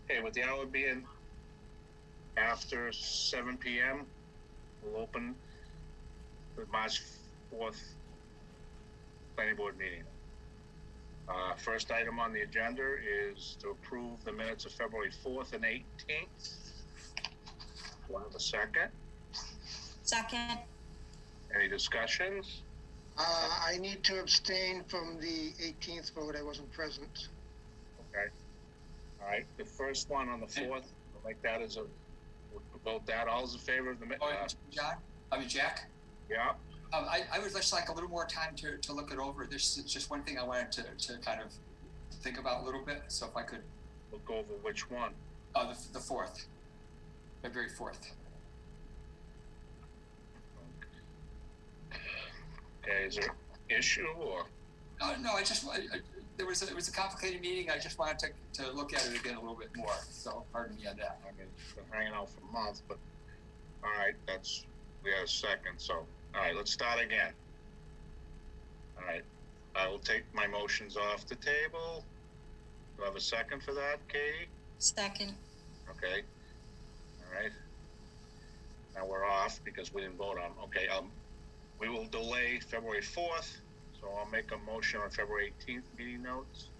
Okay, with the hour being after 7 p.m., we'll open the March 4th planning board meeting. First item on the agenda is to approve the minutes of February 4th and 18th. Do I have a second? Second. Any discussions? I need to abstain from the 18th vote. I wasn't present. Okay. All right. The first one on the 4th, like that is we'll vote that. All is in favor of the Jack? Yeah. I would just like a little more time to look it over. There's just one thing I wanted to kind of think about a little bit. So if I could look over which one? The 4th, February 4th. Okay, is there an issue or? No, it was a complicated meeting. I just wanted to look at it again a little bit more. So pardon me on that. I mean, it's been hanging out for months, but all right, we had a second. So, all right, let's start again. All right, I will take my motions off the table. Do I have a second for that, Katie? Second. Okay. All right. Now we're off because we didn't vote on. Okay. We will delay February 4th, so I'll make a motion on February 18th meeting notes.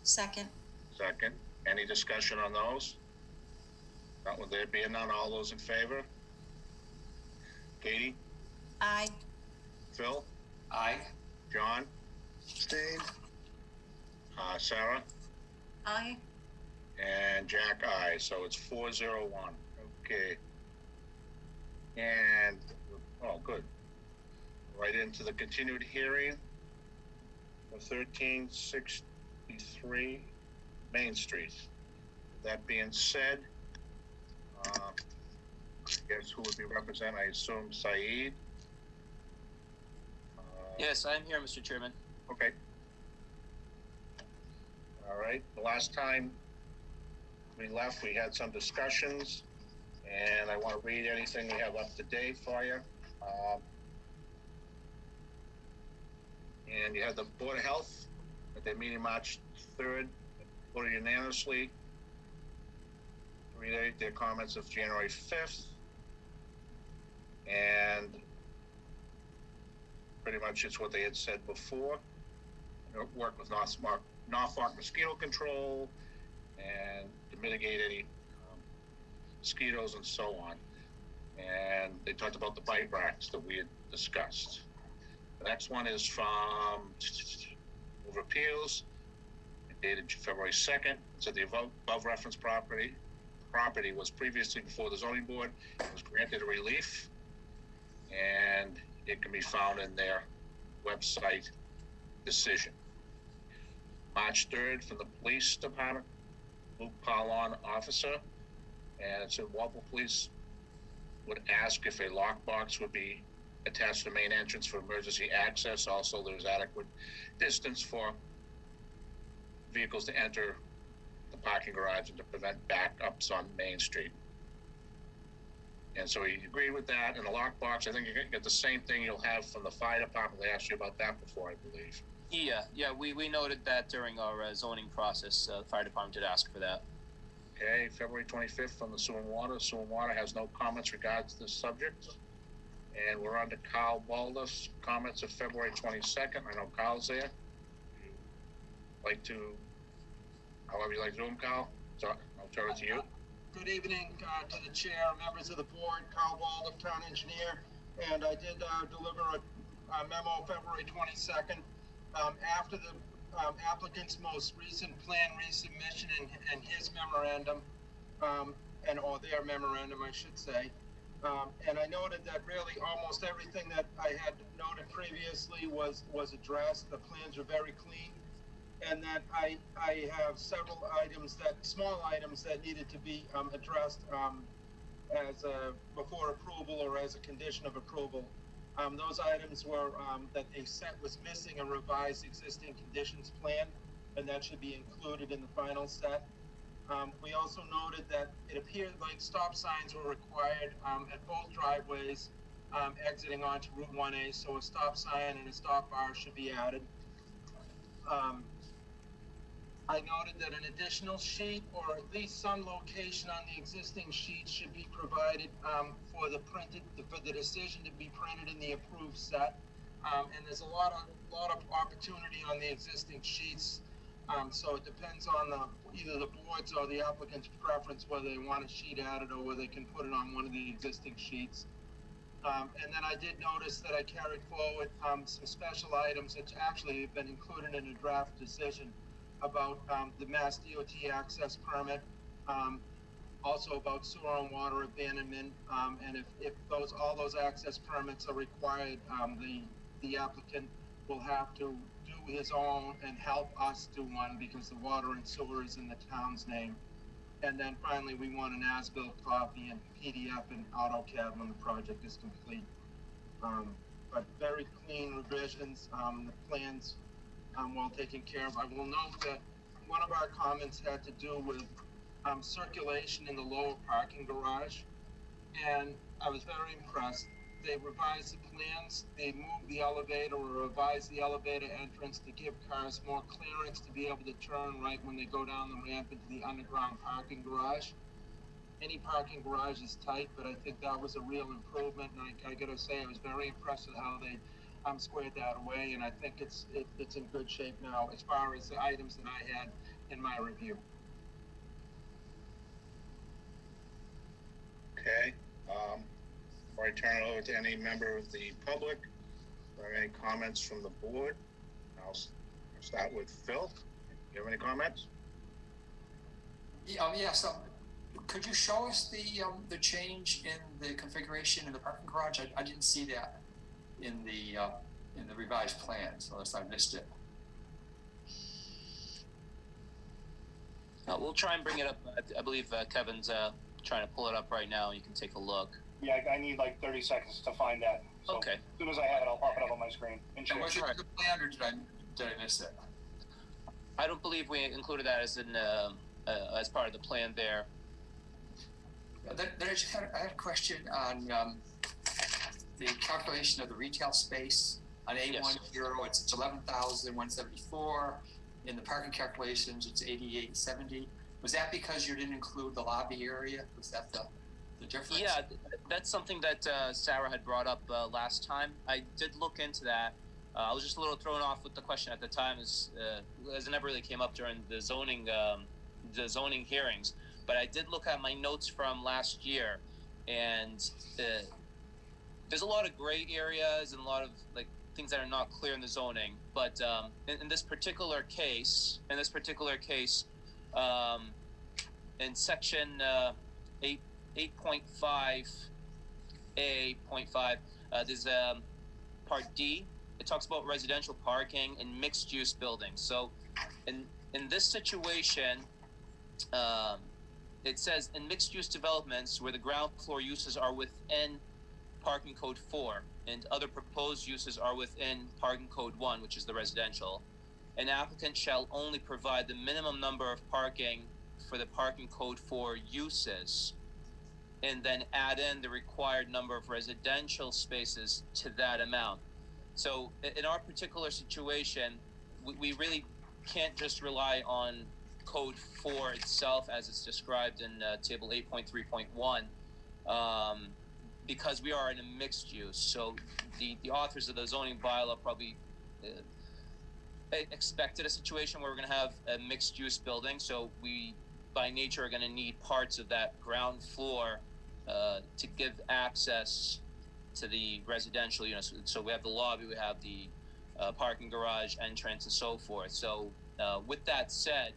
Second. Second. Any discussion on those? Not with there being none. All those in favor? Katie? Aye. Phil? Aye. John? Abstain. Sarah? Aye. And Jack, aye. So it's 4-0-1. Okay. And, oh, good. Right into the continued hearing of 1363 Main Street. That being said, I guess who would be represented? I assume Saeed. Yes, I'm here, Mr. Chairman. Okay. All right. The last time we left, we had some discussions, and I want to read anything we have up to date for you. And you had the Board of Health at their meeting March 3rd, voted unanimously to relate their comments of January 5th. And pretty much it's what they had said before. Work with Norfolk mosquito control and to mitigate any mosquitoes and so on. And they talked about the bite racks that we had discussed. The next one is from Over Appeals, dated February 2nd. It said the above referenced property was previously before the zoning board. It was granted a relief, and it can be found in their website decision. March 3rd from the police department, Luke Paulon, officer, and it said Walpole Police would ask if a lockbox would be attached to the main entrance for emergency access. Also, there's adequate distance for vehicles to enter the parking garage and to prevent backups on Main Street. And so he agreed with that. And the lockbox, I think you get the same thing you'll have from the fire department. They asked you about that before, I believe. Yeah, we noted that during our zoning process. The fire department did ask for that. Okay, February 25th from the Sewer and Water. Sewer and Water has no comments regards to this subject. And we're on to Carl Baldus, comments of February 22nd. I know Carl's there. However you like to do them, Carl. So I'll turn it to you. Good evening to the chair, members of the board, Carl Waldorf, town engineer. And I did deliver a memo February 22nd after the applicant's most recent plan resubmission and his memorandum, or their memorandum, I should say. And I noted that really almost everything that I had noted previously was addressed. The plans are very clean, and that I have several small items that needed to be addressed as before approval or as a condition of approval. Those items were that a set was missing a revised existing conditions plan, and that should be included in the final set. We also noted that it appeared like stop signs were required at both driveways exiting onto Route 1A, so a stop sign and a stop bar should be added. I noted that an additional sheet or at least some location on the existing sheet should be provided for the decision to be printed in the approved set. And there's a lot of opportunity on the existing sheets. So it depends on either the board's or the applicant's preference whether they want a sheet added or whether they can put it on one of the existing sheets. And then I did notice that I carried forward some special items that actually have been included in a draft decision about the Mass DOT access permit, also about sewer and water abandonment, and if all those access permits are required, the applicant will have to do his own and help us do one because the water and sewer is in the town's name. And then finally, we want an as-built copy and PDF and AutoCAD when the project is complete. But very clean revisions, the plans well taken care of. I will note that one of our comments had to do with circulation in the lower parking garage, and I was very impressed. They revised the plans, they moved the elevator or revised the elevator entrance to give cars more clearance to be able to turn right when they go down the ramp into the underground parking garage. Any parking garage is tight, but I think that was a real improvement, and I gotta say, I was very impressed with how they squared that away, and I think it's in good shape now as far as the items that I had in my review. Okay, before I turn it over to any member of the public, or any comments from the board, I'll start with Phil. Do you have any comments? Yes, could you show us the change in the configuration in the parking garage? I didn't see that in the revised plans, unless I missed it. We'll try and bring it up. I believe Kevin's trying to pull it up right now. You can take a look. Yeah, I need like 30 seconds to find that. So Okay. As soon as I have it, I'll pop it up on my screen. And was it the plan, or did I miss it? I don't believe we included that as part of the plan there. Then I had a question on the calculation of the retail space on A10. Yes. It's 11,174. In the parking calculations, it's 8,870. Was that because you didn't include the lobby area? Was that the difference? Yeah, that's something that Sarah had brought up last time. I did look into that. I was just a little thrown off with the question at the time, as it never really came up during the zoning hearings. But I did look at my notes from last year, and there's a lot of gray areas and a lot of things that are not clear in the zoning. But in this particular case, in section 8.5A.5, there's part D. It talks about residential parking in mixed-use buildings. So, in this situation, it says in mixed-use developments where the ground floor uses are within Parking Code 4 and other proposed uses are within Parking Code 1, which is the residential, an applicant shall only provide the minimum number of parking for the Parking Code 4 uses, and then add in the required number of residential spaces to that amount. So in our particular situation, we really can't just rely on Code 4 itself as it's described in Table 8.3.1, because we are in a mixed use. So the authors of the zoning bylaw probably expected a situation where we're going to have a mixed use building. So we, by nature, are going to need parts of that ground floor to give access to the residential units. So we have the lobby, we have the parking garage, entrance, and so forth. So with that said,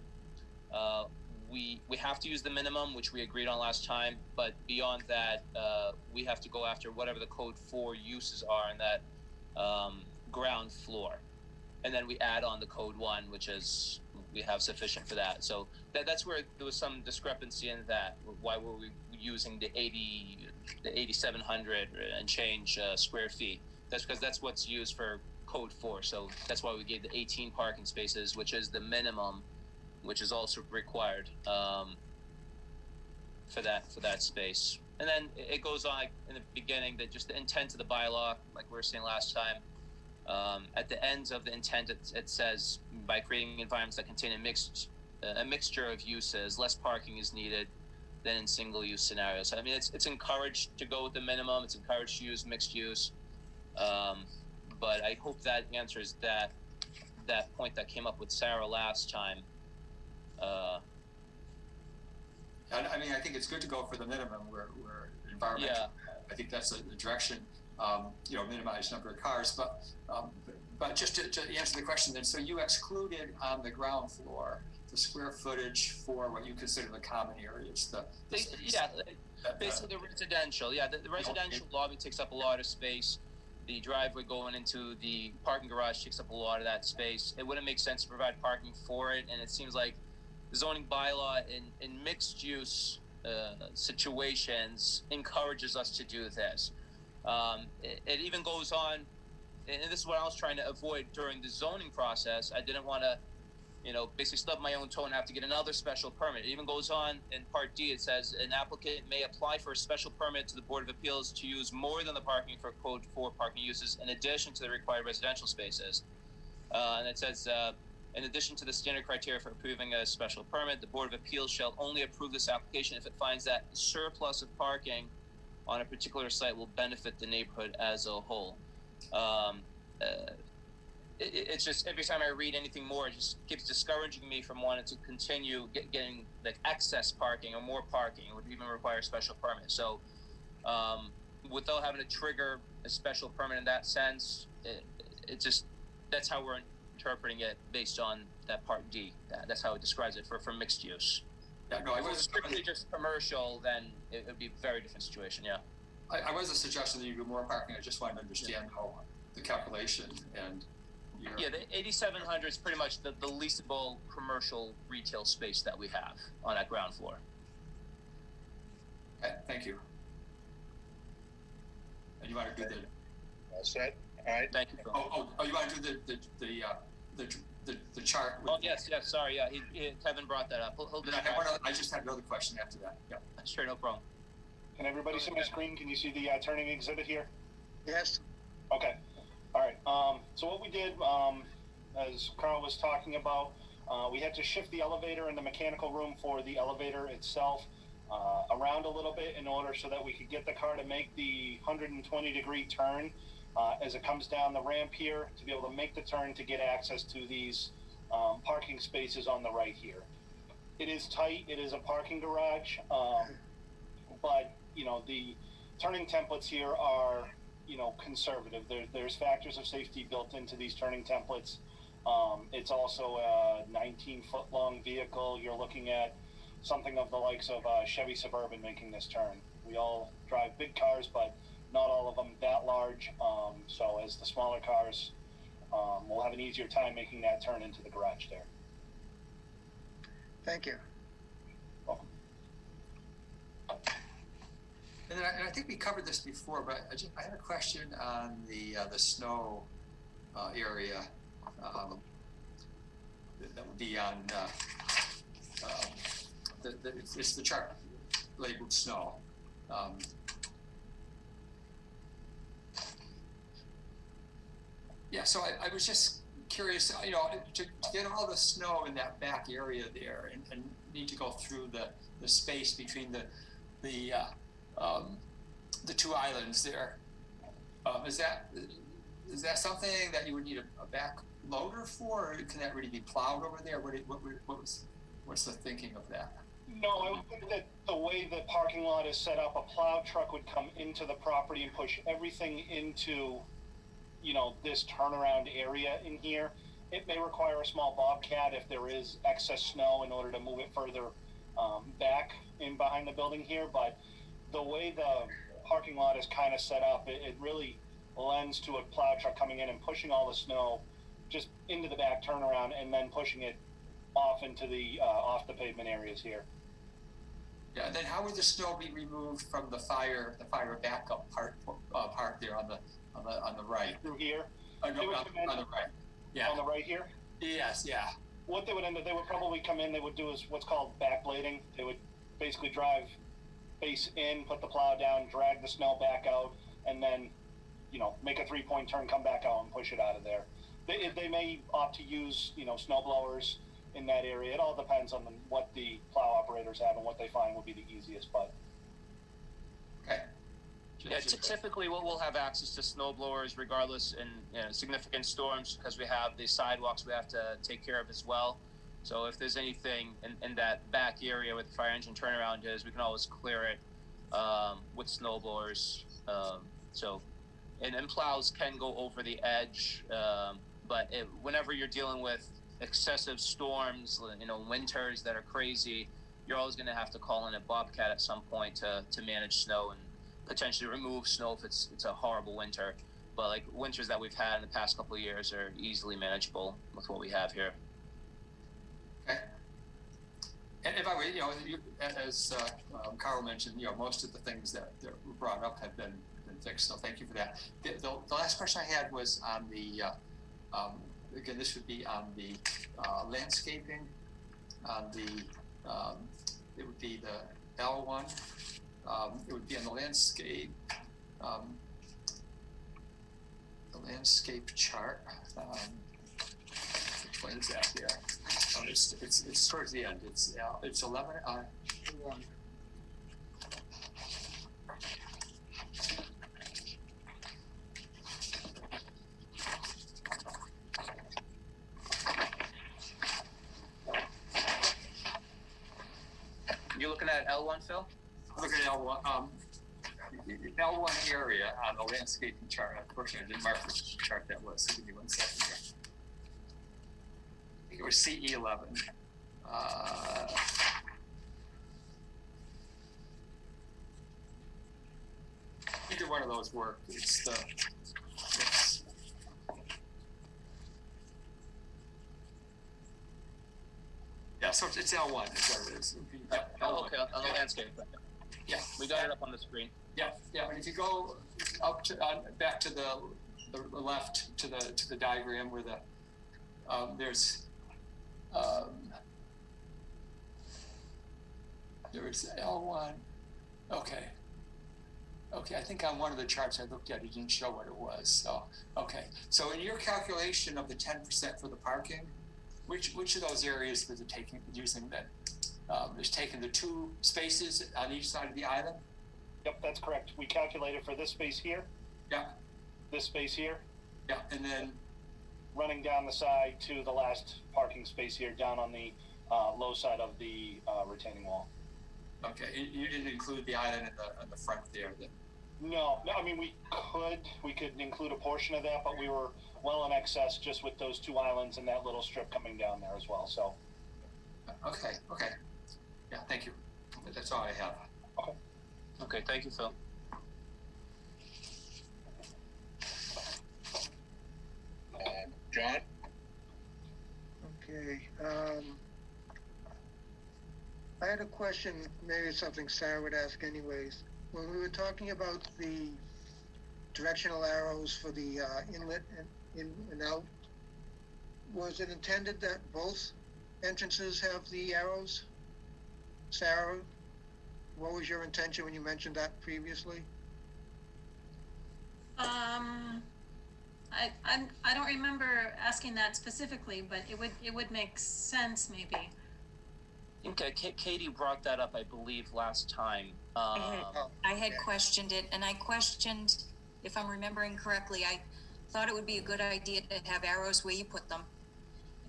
we have to use the minimum, which we agreed on last time, but beyond that, we have to go after whatever the Code 4 uses are in that ground floor. And then we add on the Code 1, which is, we have sufficient for that. So that's where there was some discrepancy in that. Why were we using the 8,700 and change square feet? That's because that's what's used for Code 4. So that's why we gave the 18 parking spaces, which is the minimum, which is also required for that space. And then it goes on in the beginning that just the intent of the bylaw, like we were saying last time, at the end of the intent, it says by creating environments that contain a mixed a mixture of uses. Less parking is needed than in single-use scenarios. I mean, it's encouraged to go with the minimum. It's encouraged to use mixed use. But I hope that answers that point that came up with Sarah last time. I mean, I think it's good to go for the minimum where environmental. Yeah. I think that's the direction. Minimize number of cars, but just to answer the question then, so you excluded on the ground floor the square footage for what you consider the common areas, basically the residential. Yeah, the residential lobby takes up a lot of space. The driveway going into the parking garage takes up a lot of that space. It wouldn't make sense to provide parking for it, and it seems like the zoning bylaw in mixed use situations encourages us to do this. It even goes on, and this is what I was trying to avoid during the zoning process. I didn't want to, basically stub my own toe and have to get another special permit. It even goes on in Part D. It says an applicant may apply for a special permit to the Board of Appeals to use more than the parking for Code 4 parking uses in addition to the required residential spaces. And it says, in addition to the standard criteria for approving a special permit, the Board of Appeals shall only approve this application if it finds that surplus of parking on a particular site will benefit the neighborhood as a whole. It's just every time I read anything more, it just keeps discouraging me from wanting to continue getting like excess parking or more parking. It would even require a special permit. So without having to trigger a special permit in that sense, that's how we're interpreting it based on that Part D. That's how it describes it for mixed use. Yeah, no, if it was strictly just commercial, then it would be a very different situation. Yeah. I wasn't suggesting that you do more parking. I just wanted to understand how the calculation and. Yeah, the 8,700 is pretty much the leasable commercial retail space that we have on that ground floor. Okay, thank you. And you want to do the? All set. All right. Thank you. You want to do the chart? Oh yes. Sorry. Yeah, Kevin brought that up. He'll I just had another question after that. Yeah. Sure, no problem. Can everybody see my screen? Can you see the turning exhibit here? Yes. Okay. All right. So what we did, as Carl was talking about, we had to shift the elevator in the mechanical room for the elevator itself around a little bit in order so that we could get the car to make the 120-degree turn as it comes down the ramp here to be able to make the turn to get access to these parking spaces on the right here. It is tight. It is a parking garage, but the turning templates here are conservative. There's factors of safety built into these turning templates. It's also a 19-foot long vehicle. You're looking at something of the likes of Chevy Suburban making this turn. We all drive big cars, but not all of them that large. So as the smaller cars, we'll have an easier time making that turn into the garage there. Thank you. Welcome. And then I think we covered this before, but I had a question on the snow area that would be on it's the chart labeled snow. So I was just curious, to get all the snow in that back area there, and need to go through the space between the two islands there. Is that something that you would need a back loader for, or can that really be plowed over there? What's the thinking of that? No, I would think that the way the parking lot is set up, a plow truck would come into the property and push everything into, this turnaround area in here. It may require a small bobcat if there is excess snow in order to move it further back in behind the building here, but the way the parking lot is kind of set up, it really lends to a plow truck coming in and pushing all the snow just into the back turnaround and then pushing it off into the off the pavement areas here. Yeah, and then how would the snow be removed from the fire backup part there on the right? Through here? On the right. Yeah. On the right here? Yes, yeah. What they would probably come in, they would do is what's called backblading. They would basically drive face in, put the plow down, drag the snow back out, and then, make a 3-point turn, come back out and push it out of there. They may opt to use, snow blowers in that area. It all depends on what the plow operators have and what they find would be the easiest, but. Okay. Yeah, typically we'll have access to snow blowers regardless in significant storms because we have the sidewalks we have to take care of as well. So if there's anything in that back area where the fire engine turnaround is, we can always clear it with snow blowers. And plows can go over the edge, but whenever you're dealing with excessive storms, winters that are crazy, you're always going to have to call in a bobcat at some point to manage snow and potentially remove snow if it's a horrible winter. But like winters that we've had in the past couple of years are easily manageable with what we have here. Okay. And if I were, as Carl mentioned, most of the things that were brought up have been fixed. So thank you for that. The last question I had was on the again, this would be on the landscaping, on the it would be the L1. It would be on the landscape chart. Which one is that here? It's towards the end. It's 11. You looking at L1, Phil? Look at L1. L1 area on the landscaping chart. Unfortunately, I didn't mark which chart that was. So give me 1 second here. I think it was CE11. Either one of those work. Yeah, so it's L1 is what it is. Okay, on the landscape. Yeah, we got it up on the screen. Yeah. And if you go up to back to the left to the diagram where there's L1. Okay. I think on one of the charts I looked at, it didn't show what it was. So okay. So in your calculation of the 10% for the parking, which of those areas was it using that? Is taking the 2 spaces on each side of the island? Yep, that's correct. We calculated for this space here. Yeah. This space here. Yeah, and then running down the side to the last parking space here, down on the low side of the retaining wall. Okay, you didn't include the island in the front there, then? No. I mean, we could include a portion of that, but we were well in excess just with those 2 islands and that little strip coming down there as well. So. Okay. Yeah, thank you. That's all I have. Okay, thank you, Phil. John? Okay, I had a question, maybe it's something Sarah would ask anyways. When we were talking about the directional arrows for the inlet and in and out, was it intended that both entrances have the arrows? Sarah, what was your intention when you mentioned that previously? I don't remember asking that specifically, but it would make sense maybe. Okay, Katie brought that up, I believe, last time. I had questioned it, and I questioned, if I'm remembering correctly, I thought it would be a good idea to have arrows where you put them.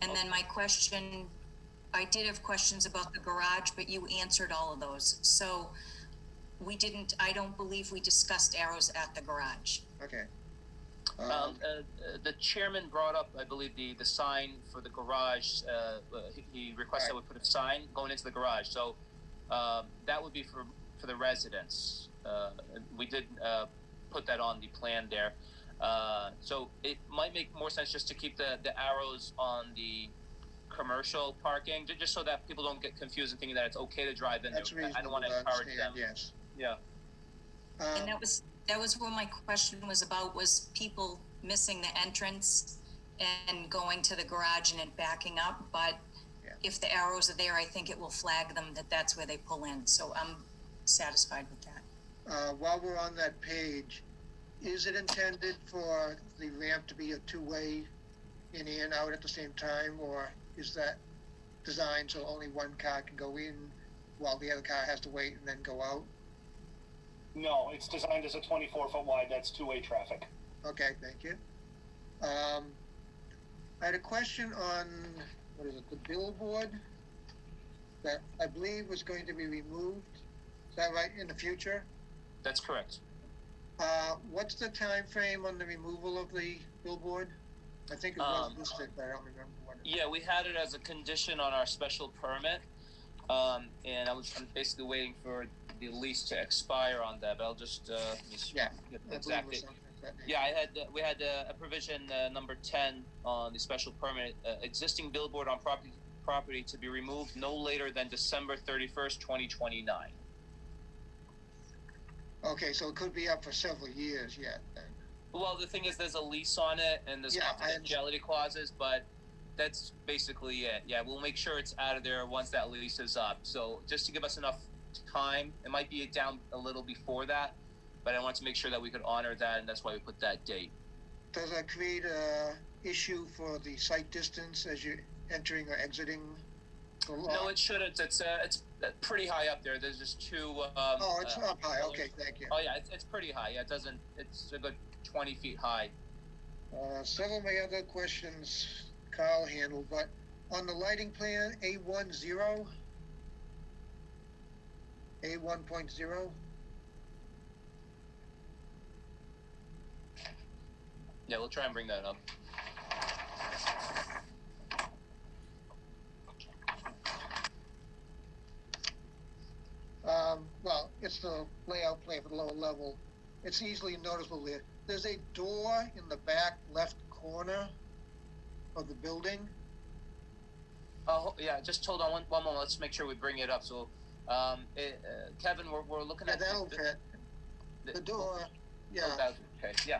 And then my question, I did have questions about the garage, but you answered all of those. So I don't believe we discussed arrows at the garage. Okay. The chairman brought up, I believe, the sign for the garage. He requested that we put a sign going into the garage. So that would be for the residents. We did put that on the plan there. So it might make more sense just to keep the arrows on the commercial parking, just so that people don't get confused and thinking that it's okay to drive in there. I don't want to encourage them. Yes. Yeah. And that was what my question was about, was people missing the entrance and going to the garage and it backing up. But if the arrows are there, I think it will flag them that that's where they pull in. So I'm satisfied with that. While we're on that page, is it intended for the ramp to be a 2-way in and out at the same time, or is that designed so only one car can go in while the other car has to wait and then go out? No, it's designed as a 24-foot wide, that's two-way traffic. Okay, thank you. I had a question on, what is it, the billboard that I believe was going to be removed. Is that right, in the future? That's correct. What's the time frame on the removal of the billboard? I think it was listed, but I don't remember what it. Yeah, we had it as a condition on our special permit, and I'm basically waiting for the lease to expire on that. But I'll just Yeah, get I the believe exact it was date. something like that. Yeah, we had a provision number 10 on the special permit, existing billboard on property to be removed no later than December 31st, 2029. Okay, so it could be up for several years yet then. Well, the thing is, there's a lease on it and there's Yeah, confidentiality clauses, but that's basically it. Yeah, we'll make sure it's out of there once that lease is up. So just to give us enough time, it might be down a little before that, but I want to make sure that we could honor that, and that's why we put that date. Does that create a issue for the sight distance as you're entering or exiting the lot? No, it shouldn't. It's pretty high up there. There's just two. Oh, it's up high. Okay, thank you. Oh yeah, it's pretty high. Yeah, it doesn't. It's a good 20 feet high. Several of my other questions Carl handled, but on the lighting plan, A10, A1.0, Yeah, we'll try and bring that up. well, it's the layout plan for the lower level. It's easily noticeable there. There's a door in the back left corner of the building. Oh yeah, just hold on one moment. Let's make sure we bring it up. So, Kevin, we're looking at That'll fit. The door, yeah, okay, yeah.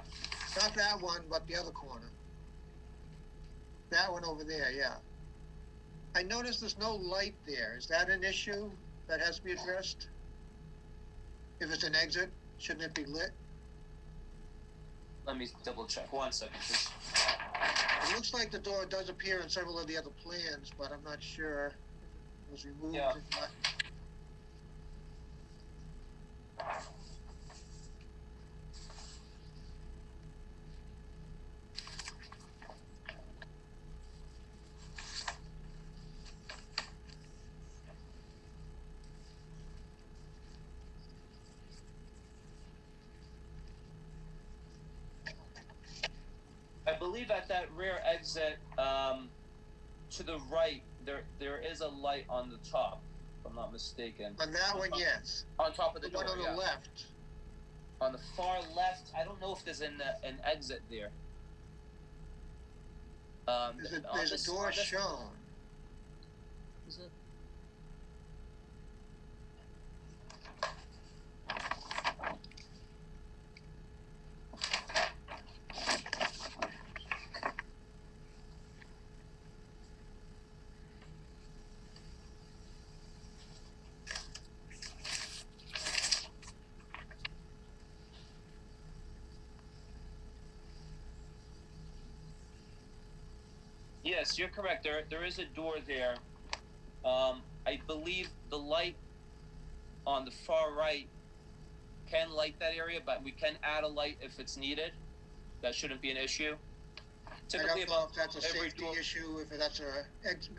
not that one, but the other corner. That one over there, yeah. I noticed there's no light there. Is that an issue that has to be addressed? If it's an exit, shouldn't it be lit? Let me double check. 1 second, please. It looks like the door does appear in several of the other plans, but I'm not sure if it was removed Yeah. or not. I believe at that rear exit, to the right, there is a light on the top, if I'm not mistaken. On that one, yes. On top of the The door, one on yeah. the left. On the far left, I don't know if there's an exit there. There's a door shown. Is it? Yes, you're correct. There is a door there. I believe the light on the far right can light that area, but we can add a light if it's needed. That shouldn't be an issue. I don't know About if that's a every safety door- issue, if that's a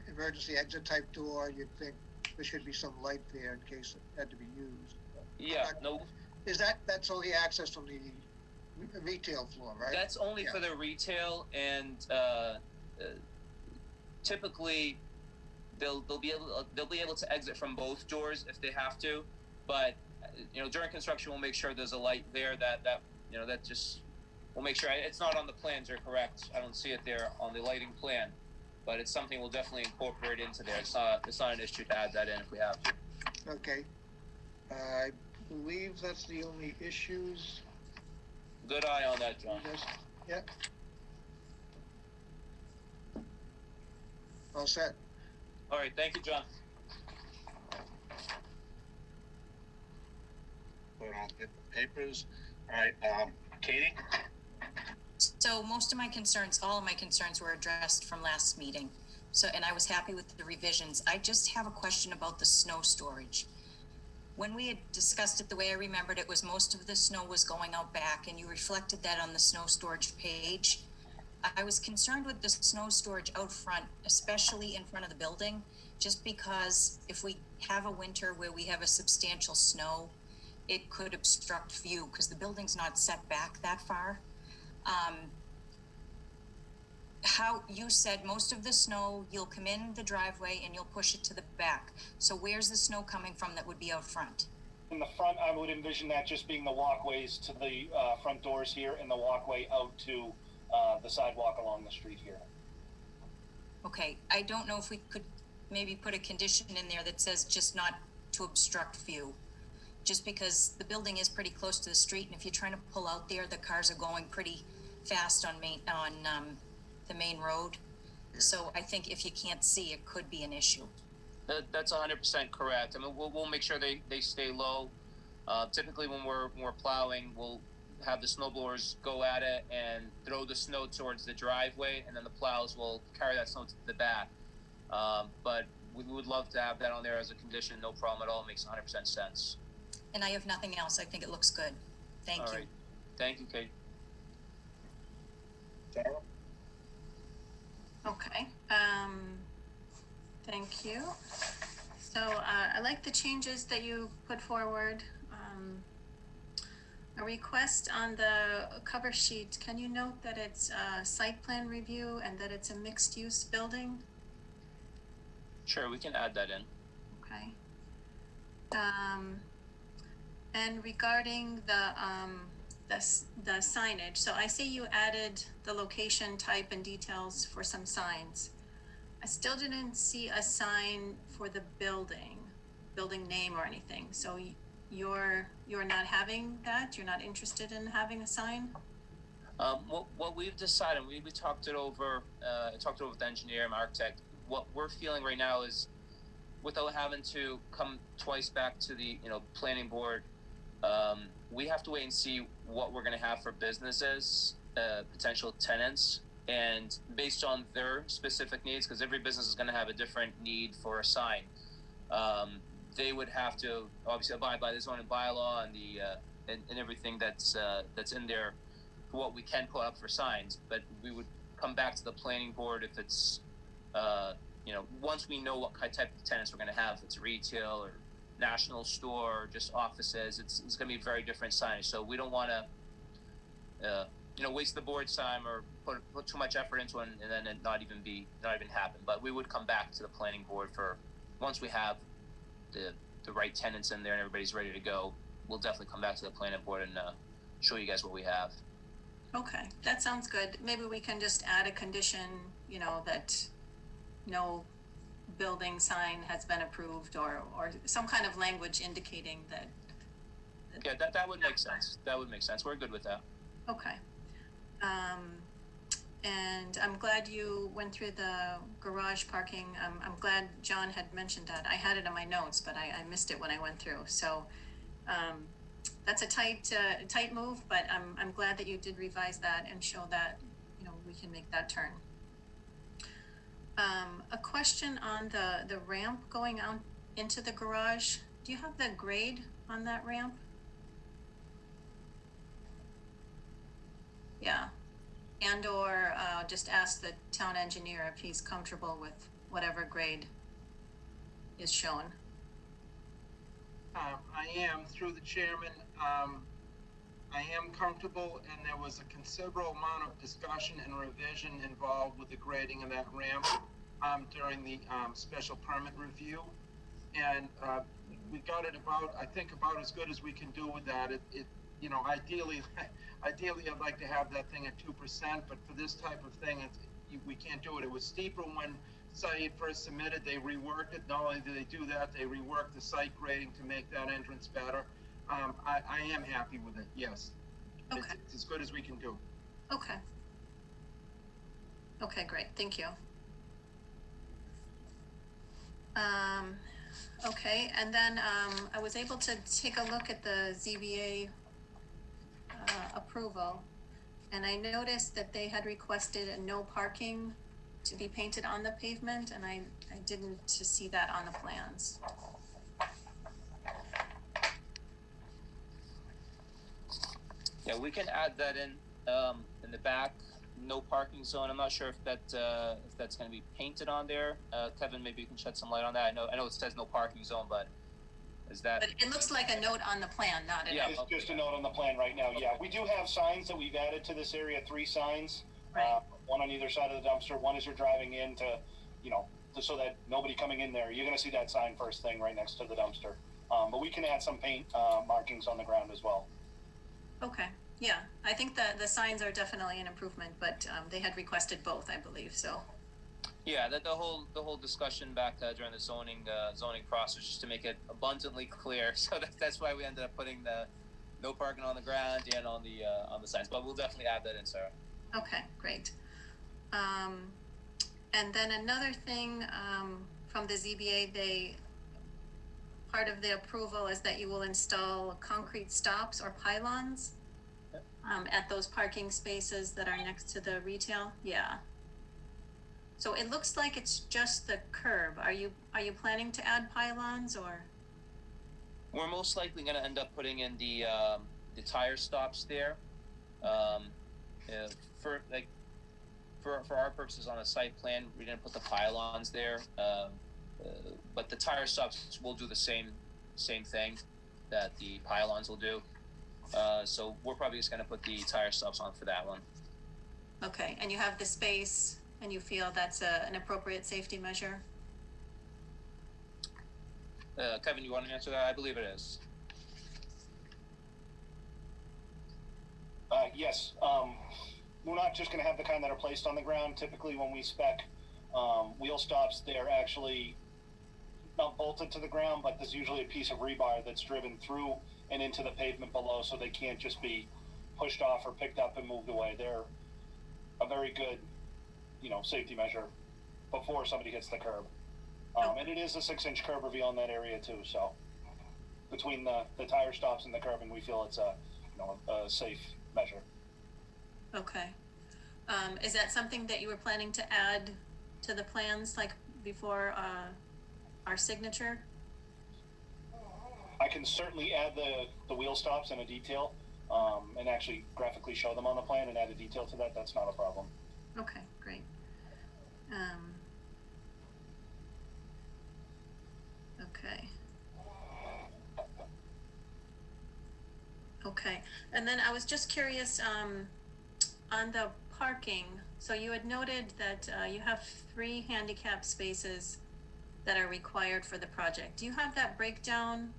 emergency exit type door, you'd think there should be some light there in case it had to be used. Yeah, no, Is that's only access from the retail floor, right? that's only Yeah. for the retail, and typically they'll be able to exit from both doors if they have to, but during construction we'll make sure there's a light there that just we'll make sure it's not on the plans. You're correct. I don't see it there on the lighting plan, but it's something we'll definitely incorporate into there. It's not an issue to add that in if we have to. Okay. I believe that's the only issues. Good eye on that, John. Yeah. All set. All right, thank you, John. Put on the papers. All right, Katie? So most of my concerns, all of my concerns were addressed from last meeting. So, and I was happy with the revisions. I just have a question about the snow storage. When we had discussed it, the way I remembered it was most of the snow was going out back, and you reflected that on the snow storage page. I was concerned with the snow storage out front, especially in front of the building, just because if we have a winter where we have a substantial snow, it could obstruct view because the building's not set back that far. How you said most of the snow, you'll come in the driveway and you'll push it to the back. So where's the snow coming from that would be out front? In the front, I would envision that just being the walkways to the front doors here and the walkway out to the sidewalk along the street here. Okay, I don't know if we could maybe put a condition in there that says just not to obstruct view. Just because the building is pretty close to the street, and if you're trying to pull out there, the cars are going pretty fast on the main road. So I think if you can't see, it could be an issue. That's 100% correct. I mean, we'll make sure they stay low. Typically, when we're plowing, we'll have the snow blowers go at it and throw the snow towards the driveway, and then the plows will carry that snow to the back. But we would love to have that on there as a condition. No problem at all. It makes 100% sense. And I have nothing else. I think it looks good. Thank you. All right. Thank you, Kate. Sarah? Okay, thank you. So I like the changes that you put forward. A request on the cover sheet, can you note that it's a site plan review and that it's a mixed-use building? Sure, we can add that in. Okay. And regarding the signage, so I see you added the location type and details for some signs. I still didn't see a sign for the building name or anything. So you're not having that? You're not interested in having a sign? What we've decided, we talked it over. I talked it over with the engineer and architect. What we're feeling right now is, without having to come twice back to the planning board, we have to wait and see what we're going to have for businesses, potential tenants, and based on their specific needs, because every business is going to have a different need for a sign. They would have to obviously abide by the zoning bylaw and the and everything that's in there for what we can put up for signs. But we would come back to the planning board if it's once we know what type of tenants we're going to have. If it's retail or national store or just offices, it's going to be very different signage. So we don't want to waste the board's time or put too much effort into it and then it not even happen. But we would come back to the planning board for once we have the right tenants in there and everybody's ready to go. We'll definitely come back to the planning board and show you guys what we have. Okay, that sounds good. Maybe we can just add a condition, that no building sign has been approved or some kind of language indicating that. Yeah, that would make sense. That would make sense. We're good with that. Okay. And I'm glad you went through the garage parking. I'm glad John had mentioned that. I had it in my notes, but I missed it when I went through. So that's a tight move, but I'm glad that you did revise that and show that, we can make that turn. A question on the ramp going out into the garage. Do you have the grade on that ramp? Yeah. And or just ask the town engineer if he's comfortable with whatever grade is shown. I am, through the chairman, I am comfortable, and there was a considerable amount of discussion and revision involved with the grading of that ramp during the special permit review. And we got it about as good as we can do with that. Ideally I'd like to have that thing at 2%, but for this type of thing, we can't do it. It was steeper when Saeed first submitted. They reworked it. Not only did they do that, they reworked the site grading to make that entrance better. I am happy with it, yes. Okay. It's as good as we can do. Okay. Okay, great, thank you. Okay, and then I was able to take a look at the ZBA approval, and I noticed that they had requested a no parking to be painted on the pavement, and I didn't see that on the plans. Yeah, we can add that in the back, no parking zone. I'm not sure if that's going to be painted on there. Kevin, maybe you can shed some light on that. I know it says no parking zone, but is that? But it looks like a note on the plan, not an. Yeah, It's just a note on the plan right now. Yeah, we do have signs that we've added to this area, 3 signs. Right. One on either side of the dumpster, one as you're driving in to, so that nobody coming in there, you're gonna see that sign first thing right next to the dumpster. But we can add some paint, markings on the ground as well. Okay, yeah, I think the signs are definitely an improvement, but they had requested both, I believe, so. Yeah, the whole discussion back during the zoning process, just to make it abundantly clear. So that's why we ended up putting the no parking on the ground and on the signs. But we'll definitely add that in, Sarah. Okay, great. And then another thing from the ZBA, part of the approval is that you will install concrete stops or pylons at those parking spaces that are next to the retail. Yeah. So it looks like it's just the curb. Are you planning to add pylons or? We're most likely going to end up putting in the tire stops there. For our purposes on the site plan, we didn't put the pylons there, but the tire stops will do the same thing that the pylons will do. So we're probably just going to put the tire stops on for that one. Okay, and you have the space, and you feel that's an appropriate safety measure? Kevin, you want to answer that? I believe it is. Yes. We're not just going to have the kind that are placed on the ground. Typically, when we spec wheel stops, they're actually not bolted to the ground, but there's usually a piece of rebar that's driven through and into the pavement below, so they can't just be pushed off or picked up and moved away. They're a very good, safety measure before somebody hits the curb. And it is a 6-inch curb reveal in that area too. So between the tire stops and the curbing, we feel it's a safe measure. Okay. Is that something that you were planning to add to the plans, like before our signature? I can certainly add the wheel stops in a detail, and actually graphically show them on the plan and add a detail to that. That's not a problem. Okay, great. Okay. Okay, and then I was just curious, on the parking, so you had noted that you have 3 handicap spaces that are required for the project. Do you have that breakdown,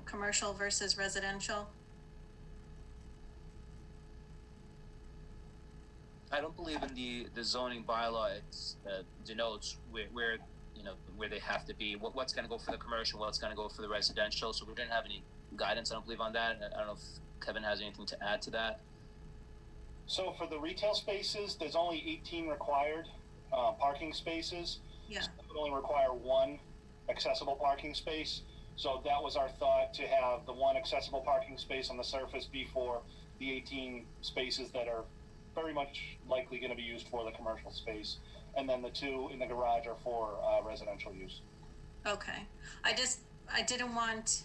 commercial versus residential? I don't believe in the zoning bylaw. It denotes where they have to be. What's going to go for the commercial, what's going to go for the residential. So we didn't have any guidance, I don't believe, on that. I don't know if Kevin has anything to add to that. So for the retail spaces, there's only 18 required parking spaces. Yeah. So it would only require 1 accessible parking space. So that was our thought, to have the 1 accessible parking space on the surface be for the 18 spaces that are very much likely going to be used for the commercial space. And then the 2 in the garage are for residential use. Okay. I didn't want,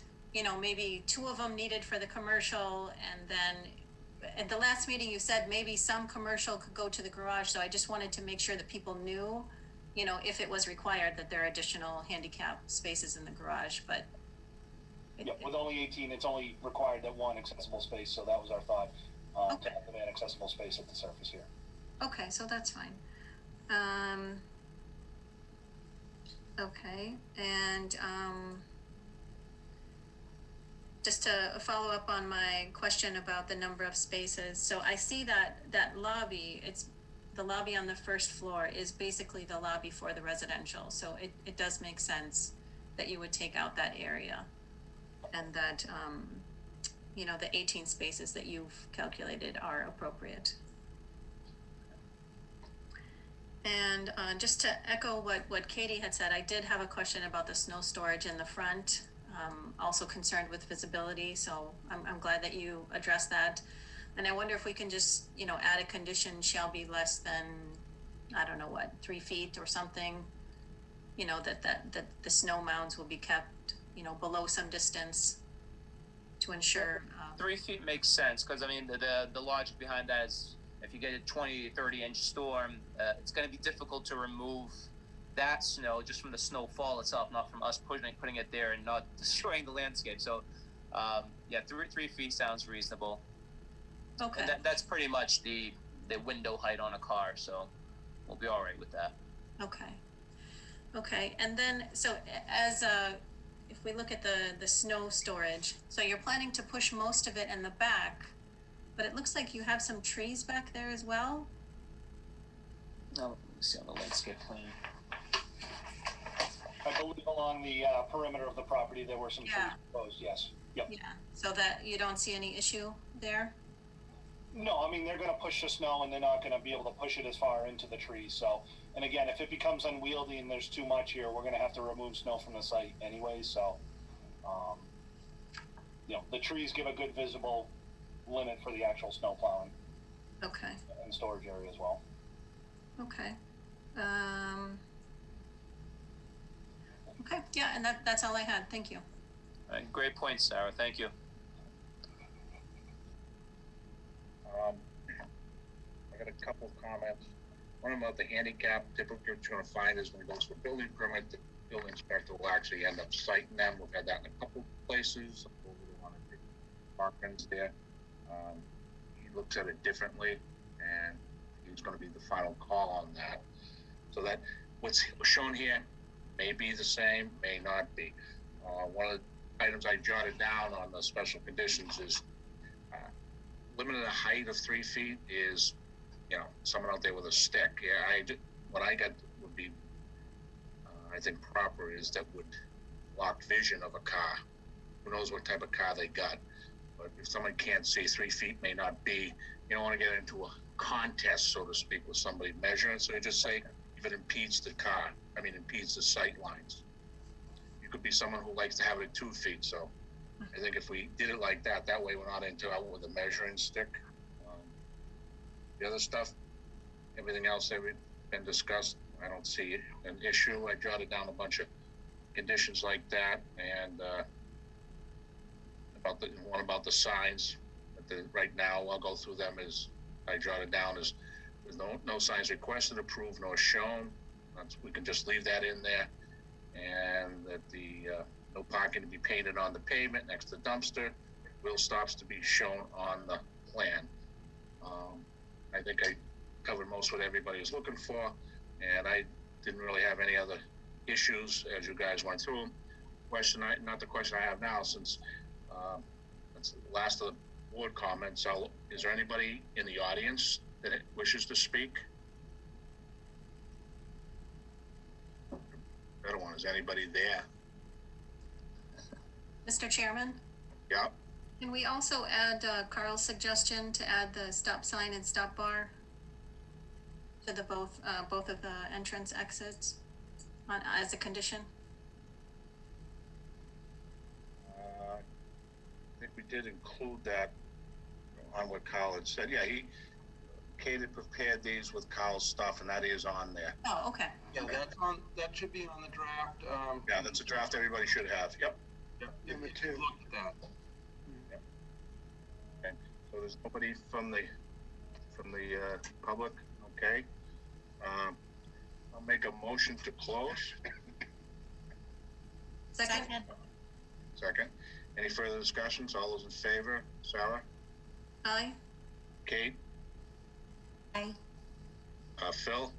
maybe 2 of them needed for the commercial, and then at the last meeting you said maybe some commercial could go to the garage, so I just wanted to make sure that people knew, if it was required, that there are additional handicap spaces in the garage, but. With only 18, it's only required that 1 accessible space, so that was our thought, Okay. to have an accessible space at the surface here. Okay, so that's fine. Okay, and just to follow up on my question about the number of spaces, so I see that lobby, it's the lobby on the first floor is basically the lobby for the residential, so it does make sense that you would take out that area, and that the 18 spaces that you've calculated are appropriate. And just to echo what Katie had said, I did have a question about the snow storage in the front, also concerned with visibility, so I'm glad that you addressed that. And I wonder if we can just, add a condition, shall be less than I don't know what, 3 feet or something, you know, that the snow mounds will be kept, you know, below some distance to ensure, 3 feet makes sense, because I mean, the logic behind that is if you get a 20, 30-inch storm, it's going to be difficult to remove that snow just from the snowfall itself, not from us putting it there and not destroying the landscape. So, yeah, 3 feet sounds reasonable. okay. And that's pretty much the window height on a car, so we'll be all right with that. Okay. Okay, and then, so if we look at the snow storage, so you're planning to push most of it in the back, but it looks like you have some trees back there as well? Now, let me see on the landscape plan. I believe along the perimeter of the property, there were some trees proposed, yes. Yep. Yeah, so that you don't see any issue there? No, I mean, they're gonna push the snow and they're not gonna be able to push it as far into the trees, so. And again, if it becomes unwieldy and there's too much here, we're gonna have to remove snow from the site anyway, so. You know, the trees give a good visible limit for the actual snow plowing Okay, and storage area as well. okay. Okay, yeah, and that's all I had, thank you. All right, great point, Sarah. Thank you. I got a couple of comments. One about the handicap, typically what you're gonna find is when it goes for building permit, the building inspector will actually end up citing them. We've had that in a couple places. Over the one at Parkins there. He looks at it differently, and he's gonna be the final call on that. So that what's shown here may be the same, may not be. One of the items I jotted down on the special conditions is limited height of 3 feet is, you know, someone out there with a stick. Yeah, what I got would be, I think proper is that would block vision of a car. Who knows what type of car they got? But if someone can't see, 3 feet may not be, you don't want to get into a contest, so to speak, with somebody measuring. So you just say, if it impedes the car, impedes the sight lines. You could be someone who likes to have it at 2 feet, so I think if we did it like that, that way we're not into out with a measuring stick. The other stuff, everything else that we've been discussed, I don't see an issue. I jotted down a bunch of conditions like that, and about the signs. Right now, I'll go through them as I jotted down. Is there's no signs requested, approved, nor shown. We can just leave that in there, and that the no parking to be painted on the pavement next to the dumpster. Wheel stops to be shown on the plan. I think I covered most what everybody is looking for, and I didn't really have any other issues as you guys went through them. Not the question I have now, since that's the last of the board comments. Is there anybody in the audience that wishes to speak? Better one, is anybody there? Mr. Chairman? Yeah. Can we also add Carl's suggestion to add the stop sign and stop bar to the both of the entrance exits as a condition? I think we did include that on what Carl had said. Yeah, Kate had prepared these with Carl's stuff, and that is on there. Oh, okay. Yeah, that should be on the draft. Yeah, that's a draft everybody should have. Yep. If you look at that. Okay. So there's nobody from the public. Okay. I'll make a motion to close. Second? Second. Any further discussions? All those in favor? Sarah? Aye. Kate? Aye. Phil?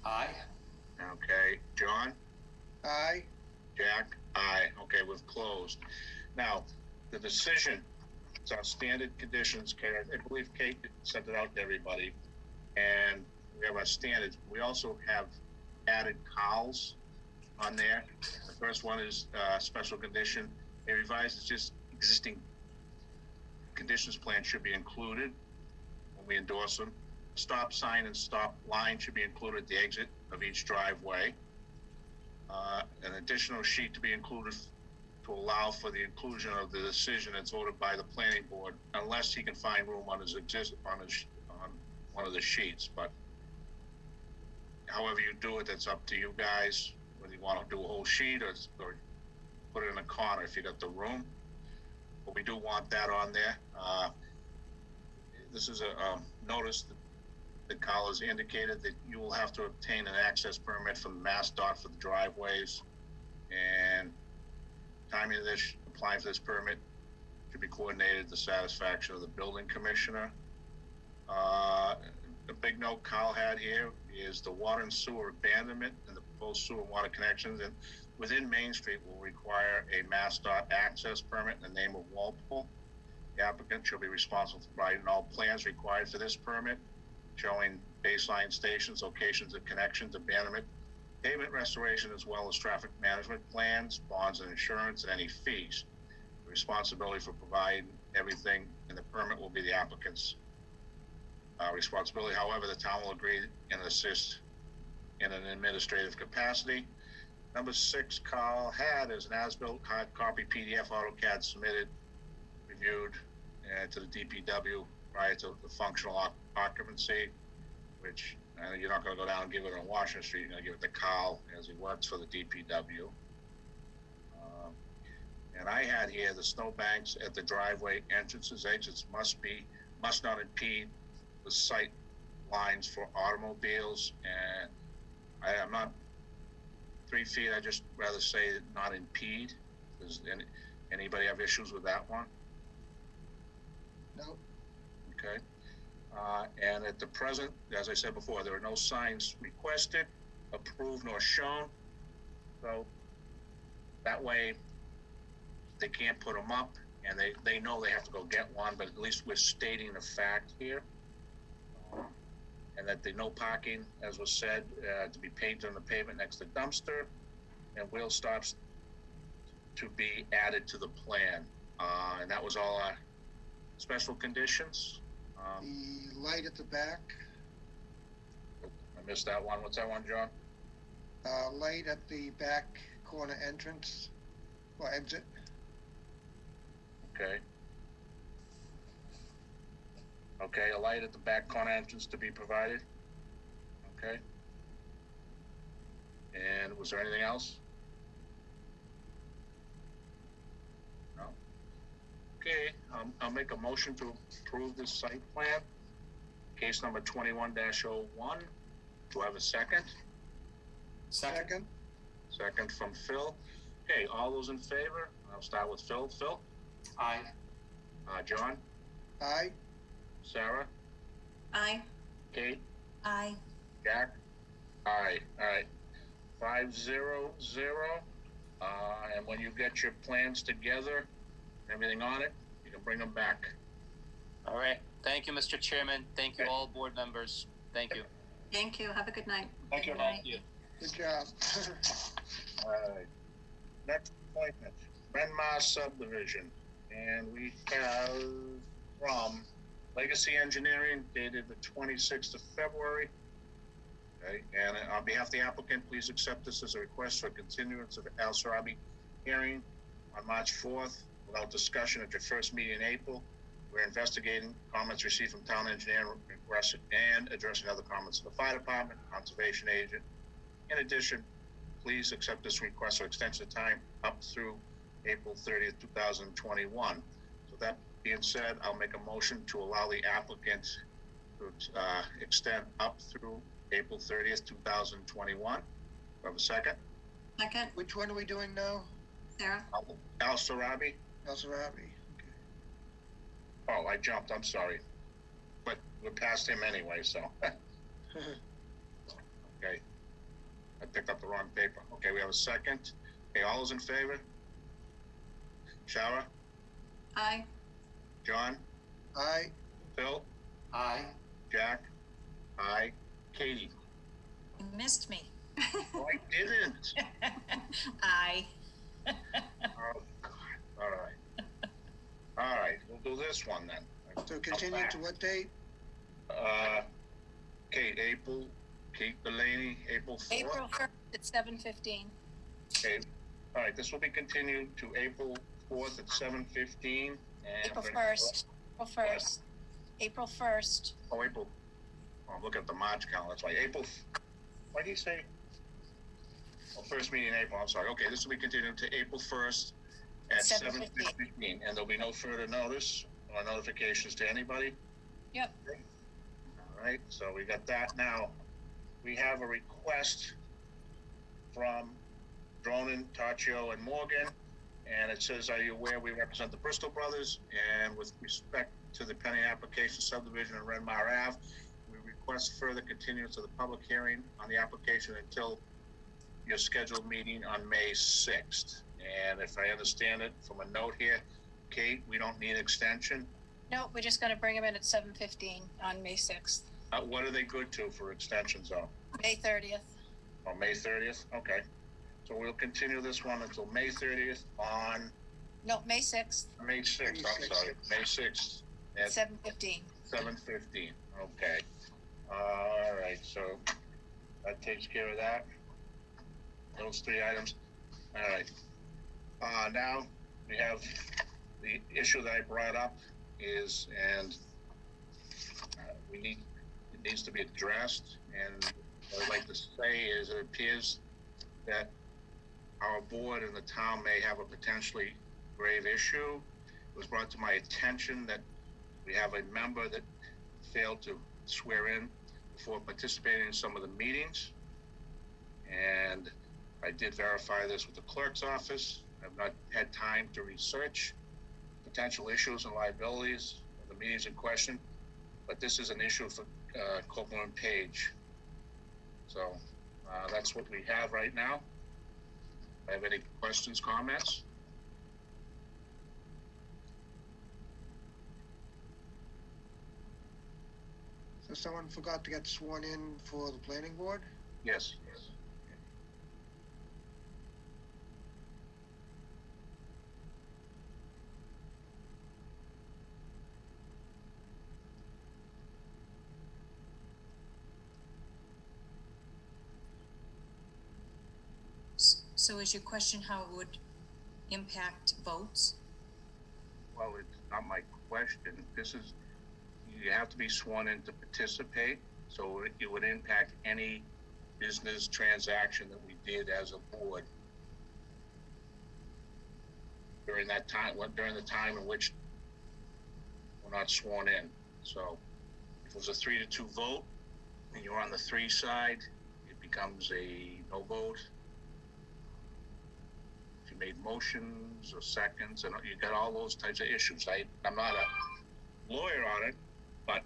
Aye. Okay. John? Aye. Jack? Aye. Okay, we've closed. Now, the decision, it's our standard conditions. I believe Kate sent it out to everybody. And we have our standards. We also have added COWs on there. The first one is special condition. A revised existing conditions plan should be included when we endorse them. Stop sign and stop line should be included at the exit of each driveway. An additional sheet to be included to allow for the inclusion of the decision that's voted by the planning board, unless he can find room on on one of the sheets. But however you do it, that's up to you guys, whether you want to do a whole sheet or put it in a corner if you got the room. But we do want that on there. This is a notice that Kyle has indicated that you will have to obtain an access permit from MassDOT for the driveways, and timing of this, applying for this permit should be coordinated to the satisfaction of the building commissioner. The big note Kyle had here is the water and sewer abandonment and the proposed sewer and water connections, and within Main Street will require a MassDOT access permit in the name of Walpole. The applicant shall be responsible for providing all plans required for this permit, showing baseline stations, locations of connections, abandonment, pavement restoration, as well as traffic management plans, bonds and insurance, and any fees. The responsibility for providing everything in the permit will be the applicant's responsibility. However, the town will agree and assist in an administrative capacity. Number 6, Carl had is an as-built hard copy PDF AutoCAD submitted, reviewed to the DPW prior to the functional occupancy, which you're not going to go down and give it on Washington Street. You're going to give it to Carl as he works for the DPW. And I had here the snowbanks at the driveway entrances, exits must not impede the sight lines for automobiles. And I'm not 3 feet. I just rather say not impede. Does anybody have issues with that one? No. Okay. And at the present, as I said before, there are no signs requested, approved, nor shown. So that way they can't put them up, and they know they have to go get one, but at least we're stating the fact here. And that the no parking, as was said, to be painted on the pavement next to dumpster, and wheel stops to be added to the plan. And that was all our special conditions. The light at the back, I missed that one. What's that one, John? light at the back corner entrance or exit. Okay. Okay, a light at the back corner entrance to be provided. Okay. And was there anything else? No. Okay, I'll make a motion to approve this site plan. Case number 21-01. Do I have a second? Second. Second from Phil. Okay, all those in favor? I'll start with Phil. Phil? Aye. John? Aye. Sarah? Aye. Kate? Aye. Jack? Aye. All right. 5-0-0. And when you get your plans together, everything on it, you can bring them back. All right. Thank you, Mr. Chairman. Thank you, all board members. Thank you. Thank you. Have a good night. Thank you. Thank you. Good job. All right. Next appointment, Renmar subdivision. And we have from Legacy Engineering dated the 26th of February. Okay, and on behalf of the applicant, please accept this as a request for continuance of Al Sarabi hearing on March 4th without discussion at your first meeting in April. We're investigating comments received from town engineer and addressing other comments of the fire department, conservation agent. In addition, please accept this request for extension of time up through April 30th, 2021. So that being said, I'll make a motion to allow the applicant to extend up through April 30th, 2021. Do I have a second? Second, Which one are we doing now? Sarah. Al Sarabi? El Sarabi. Oh, I jumped, I'm sorry. But we're past him anyway, so. Okay. I picked up the wrong paper. Okay, we have a second. Okay, all those in favor? Shara? Aye. John? Aye. Phil? Aye. Jack? Aye. Katie? You missed me. Oh, I didn't. Aye. Oh, God. All right. All right, we'll do this one then. So continue to what date? Kate Delaney, April 4th. April 1st at 7:15. Okay, All right, this will be continued to April 4th at 7:15. April 1st, April 1st, April 1st. Oh, April, oh, look at the March calendar, it's like April, what did he say? Oh, first meeting in April, I'm sorry. Okay, this will be continued to April 1st at 7:15. And there'll be no further notice or notifications to anybody? Yep. All right, so we got that. Now, we have a request from Dronin, Taccio, and Morgan, and it says, are you aware we represent the Bristol Brothers, and with respect to the pending application subdivision in Renmar Ave, we request further continuance of the public hearing on the application until your scheduled meeting on May 6th. And if I understand it from a note here, Kate, we don't need extension. Nope, we're just gonna bring them in at 7:15 on May 6th. What are they good to for extensions though? May 30th. Oh, May 30th? Okay. So we'll continue this one until May 30th on No, May 6th, May 6th, I'm sorry, May 6th at 7:15. 7:15. Okay. All right, so that takes care of that. Those three items. All right. Now we have the issue that I brought up is, and it needs to be addressed. And what I'd like to say is it appears that our board and the town may have a potentially grave issue. It was brought to my attention that we have a member that failed to swear in before participating in some of the meetings. And I did verify this with the clerk's office. I've not had time to research potential issues and liabilities of the meetings in question, but this is an issue for Copeland and Page. So that's what we have right now. Have any questions, comments? So someone forgot to get sworn in for the planning board? Yes. So is your question how it would impact votes? Well, it's not my question. This is, you have to be sworn in to participate, so it would impact any business transaction that we did as a board during that time, during the time in which we're not sworn in. So if it was a 3-2 vote and you're on the 3 side, it becomes a no vote. If you made motions or seconds, and you got all those types of issues. I'm not a lawyer on it, but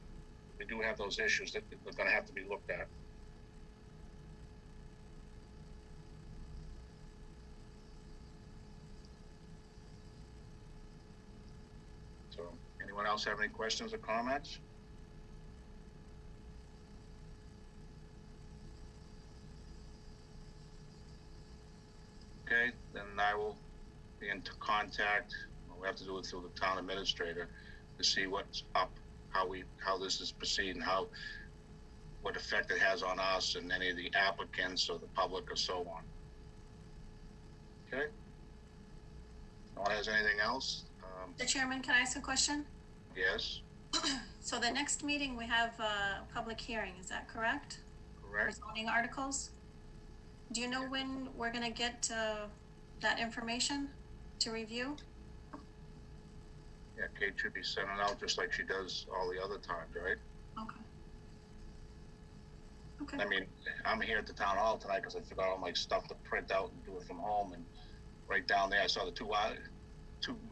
we do have those issues that are going to have to be looked at. So, anyone else have any questions or comments? Okay, then I will be in contact. We have to do it through the town administrator to see what's up, how this is proceeding, what effect it has on us and any of the applicants or the public or so on. Okay. No one has anything else? The chairman, can I ask a question? Yes. So the next meeting, we have a public hearing, is that correct? For Correct. zoning articles? Do you know when we're gonna get that information to review? Yeah, Kate should be sending out just like she does all the other times, right? Okay. Okay. I mean, I'm here at the town hall tonight because I forgot all my stuff to print out and do it from home. And right down there, I saw the two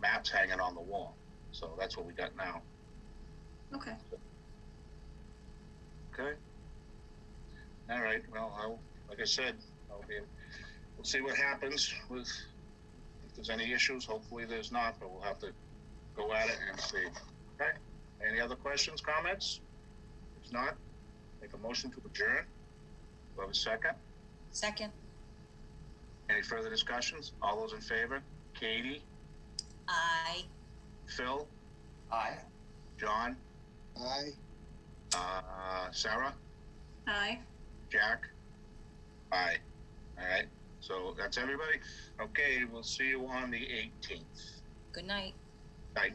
maps hanging on the wall. So that's what we got now. Okay. Okay. All right. Well, like I said, we'll see what happens with, if there's any issues. Hopefully there's not, but we'll have to go at it and see. Okay. Any other questions, comments? If not, make a motion to adjourn. Do I have a second? Second. Any further discussions? All those in favor? Katie? Aye. Phil? Aye. John? Aye. Sarah? Aye. Jack? Aye. All right. So that's everybody. Okay, we'll see you on the 18th. Good night. Night.